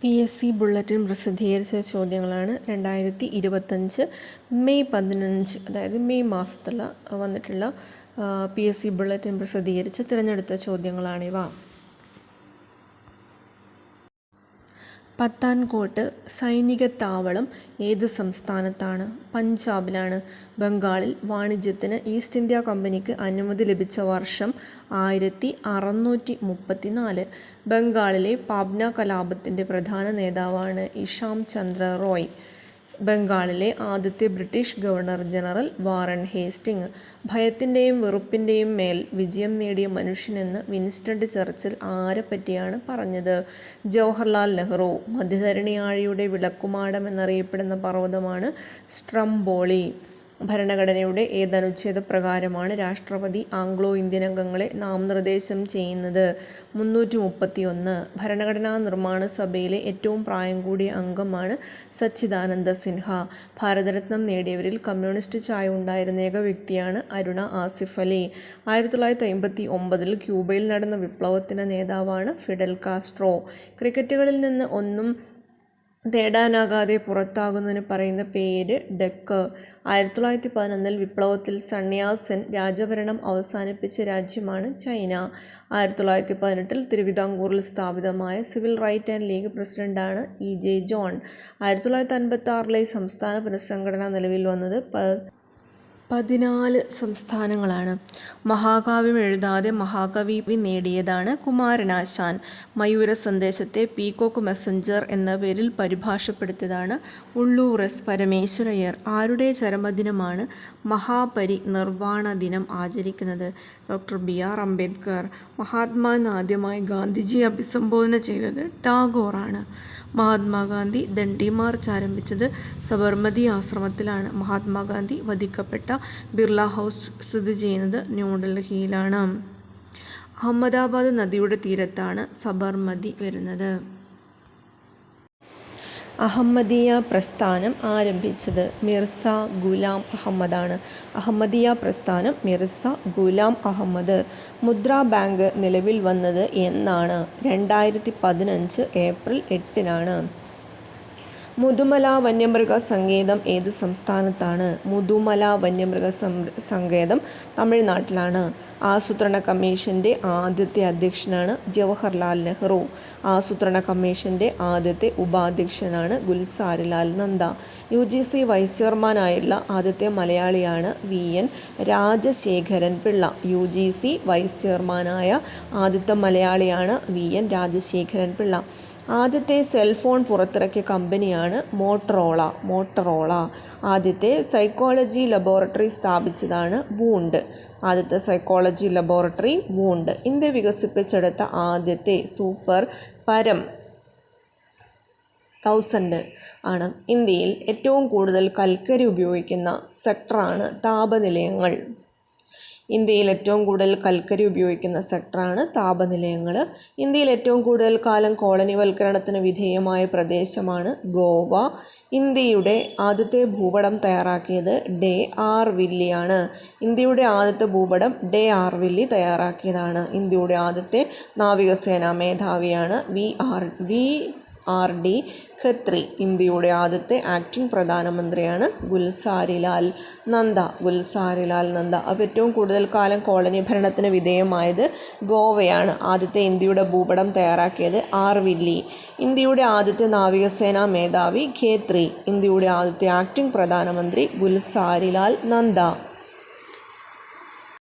PSC bulletin പ്രസിദ്ധീകരിച്ച ചോദ്യങ്ങളാണ് 2025 May 15, അതായത് മെയ് മാസത്തിൽ വന്നിട്ടുള്ള PSC ബുള്ളറ്റിൻ പ്രസിദ്ധീകരിച്ച് തിരഞ്ഞെടുത്ത ചോദ്യങ്ങളാണിവ. പത്താൻകോട്ട് സൈനിക താവളം ഏത് സംസ്ഥാനത്താണ്? പഞ്ചാബിലാണ്. ബംഗാളിൽ വാണിജ്യത്തിന് ഈസ്റ്റ് ഇന്ത്യ കമ്പനിക്ക് അനുമതി ലഭിച്ച വർഷം 1634. ബംഗാളിലെ പാബ്ന കലാപത്തിൻ്റെ പ്രധാന നേതാവാണ് ഇഷാം ചന്ദ്ര റോയ്. ബംഗാളിലെ ആദ്യത്തെ British governor general Warren Hastings. ഭയത്തിൻ്റെയും വെറുപ്പിൻ്റെയും മേൽ വിജയം നേടിയ മനുഷ്യനെന്ന് വിൻസ്റ്റൺ ചർച്ചിൽ ആരെപ്പറ്റിയാണ് പറഞ്ഞത്? ജവഹർലാൽ നെഹ്റു. മധ്യധരണിയാഴിയുടെ വിളക്കുമാടം എന്നറിയപ്പെടുന്ന പർവ്വതമാണ് സ്ട്രംബോളി. ഭരണഘടനയുടെ ഏതനുച്ഛേദ പ്രകാരമാണ് രാഷ്ട്രപതി ആംഗ്ലോ ഇന്ത്യൻ അംഗങ്ങളെ നാമനിർദ്ദേശം ചെയ്യുന്നത്? 331. ഭരണഘടനാ നിർമ്മാണ സഭയിലെ ഏറ്റവും പ്രായം കൂടിയ അംഗമാണ് സച്ചിദാനന്ദ സിൻഹ. ഭാരതരത്നം നേടിയവരിൽ കമ്മ്യൂണിസ്റ്റ് ചായ ഉണ്ടായിരുന്ന ഏക വ്യക്തിയാണ് അരുണ ആസിഫ് അലി. 1959 ക്യൂബയിൽ നടന്ന വിപ്ലവത്തിന് നേതാവാണ് ഫിഡൽ കാസ്ട്രോ. ക്രിക്കറ്റുകളിൽ നിന്ന് ഒന്നും തേടാനാകാതെ പുറത്താകുന്നതിന് പറയുന്ന പേര് ഡെക്ക്. 1911 വിപ്ലവത്തിൽ സന്യാസൻ രാജഭരണം അവസാനിപ്പിച്ച രാജ്യമാണ് ചൈന. 1918 തിരുവിതാംകൂറിൽ സ്ഥാപിതമായ സിവിൽ റൈറ്റ് ആൻഡ് ലീഗ് പ്രസിഡന്റാണ് EJ ജോൺ. 1956 സംസ്ഥാന പുനഃസംഘടന നിലവിൽ വന്നത് 14 സംസ്ഥാനങ്ങളാണ്. മഹാകാവ്യം എഴുതാതെ മഹാകവി നേടിയതാണ് കുമാരനാശാൻ. മയൂര സന്ദേശത്തെ പീകോക്ക് മെസ്സഞ്ചർ എന്ന പേരിൽ പരിഭാഷപ്പെടുത്തിയതാണ് ഉള്ളൂർ എസ് പരമേശ്വരയ്യർ. ആരുടെ ചരമദിനമാണ് മഹാപരിനിർവാണ ദിനം ആചരിക്കുന്നത്? Doctor BR Ambedkar. മഹാത്മാവെന്ന് ആദ്യമായി ഗാന്ധിജിയെ അഭിസംബോധന ചെയ്തത് ടാഗോറാണ്. മഹാത്മാഗാന്ധി ദണ്ഡി മാർച്ച് ആരംഭിച്ചത് സബർമതി ആശ്രമത്തിലാണ്. മഹാത്മാഗാന്ധി വധിക്കപ്പെട്ട ബിർള ഹൗസ് സ്ഥിതി ചെയ്യുന്നത് ന്യൂഡൽഹിയിലാണ്. അഹമ്മദാബാദ് നദിയുടെ തീരത്താണ് സബർമതി വരുന്നത്. അഹമ്മദിയ പ്രസ്ഥാനം ആരംഭിച്ചത് മിർസ ഗുലാം അഹമ്മദാണ്. അഹമ്മദിയ പ്രസ്ഥാനം മിർസ ഗുലാം അഹമ്മദ്. മുദ്രാ ബാങ്ക് നിലവിൽ വന്നത് എന്നാണ്? 2015 ഏപ്രിൽ 8. മുതുമല വന്യമൃഗ സങ്കേതം ഏത് സംസ്ഥാനത്താണ്? മുതുമല വന്യമൃഗ സങ്കേതം തമിഴ്നാട്ടിലാണ്. ആസൂത്രണ കമ്മീഷൻ്റെ ആദ്യത്തെ അധ്യക്ഷനാണ് ജവഹർലാൽ നെഹ്റു. ആസൂത്രണ കമ്മീഷൻ്റെ ആദ്യത്തെ ഉപാധ്യക്ഷനാണ് ഗുൽസാരിലാൽ നന്ദ. UGC വൈസ് ചെയർമാനായുള്ള ആദ്യത്തെ മലയാളിയാണ് VN Rajasekharan Pillai. UGC vice ചെയർമാനായ ആദ്യത്തെ മലയാളിയാണ് VN രാജശേഖരൻ പിള്ള. ആദ്യത്തെ സെൽഫോൺ പുറത്തിറക്കിയ കമ്പനിയാണ് മോട്ടറോള. ആദ്യത്തെ സൈക്കോളജി ലബോറട്ടറി സ്ഥാപിച്ചതാണ് വൂണ്ട്. ആദ്യത്തെ സൈക്കോളജി ലബോറട്ടറി വൂണ്ട്. ഇന്ത്യ വികസിപ്പിച്ചെടുത്ത ആദ്യത്തെ സൂപ്പർ പരം 1000 ആണ്. ഇന്ത്യയിൽ ഏറ്റവും കൂടുതൽ കൽക്കരി ഉപയോഗിക്കുന്ന സെക്ടറാണ് താപനിലയങ്ങൾ. ഇന്ത്യയിൽ ഏറ്റവും കൂടുതൽ കൽക്കരി ഉപയോഗിക്കുന്ന സെക്ടറാണ് താപനിലയങ്ങൾ. ഇന്ത്യയിൽ ഏറ്റവും കൂടുതൽ കാലം കോളനിവൽക്കരണത്തിന് വിധേയമായ പ്രദേശമാണ് ഗോവ. ഇന്ത്യയുടെ ആദ്യത്തെ ഭൂപടം തയ്യാറാക്കിയത് ഡേ ആർവില്ലിയാണ്. ഇന്ത്യയുടെ ആദ്യത്തെ ഭൂപടം ഡേ ആർവില്ലി തയ്യാറാക്കിയതാണ്. ഇന്ത്യയുടെ ആദ്യത്തെ നാവികസേനാ മേധാവിയാണ് VRD ഖത്രി. ഇന്ത്യയുടെ ആദ്യത്തെ ആക്ടിംഗ് പ്രധാനമന്ത്രിയാണ് ഗുൽസാരിലാൽ നന്ദ. അപ്പോൾ ഏറ്റവും കൂടുതൽ കാലം കോളനി ഭരണത്തിന് വിധേയമായത് ഗോവയാണ്. ആദ്യത്തെ ഇന്ത്യയുടെ ഭൂപടം തയ്യാറാക്കിയത് ആർവില്ലി. ഇന്ത്യയുടെ ആദ്യത്തെ നാവികസേനാ മേധാവി ഖേത്രി. ഇന്ത്യയുടെ ആദ്യത്തെ ആക്ടിംഗ് പ്രധാനമന്ത്രി ഗുൽസാരിലാൽ നന്ദ.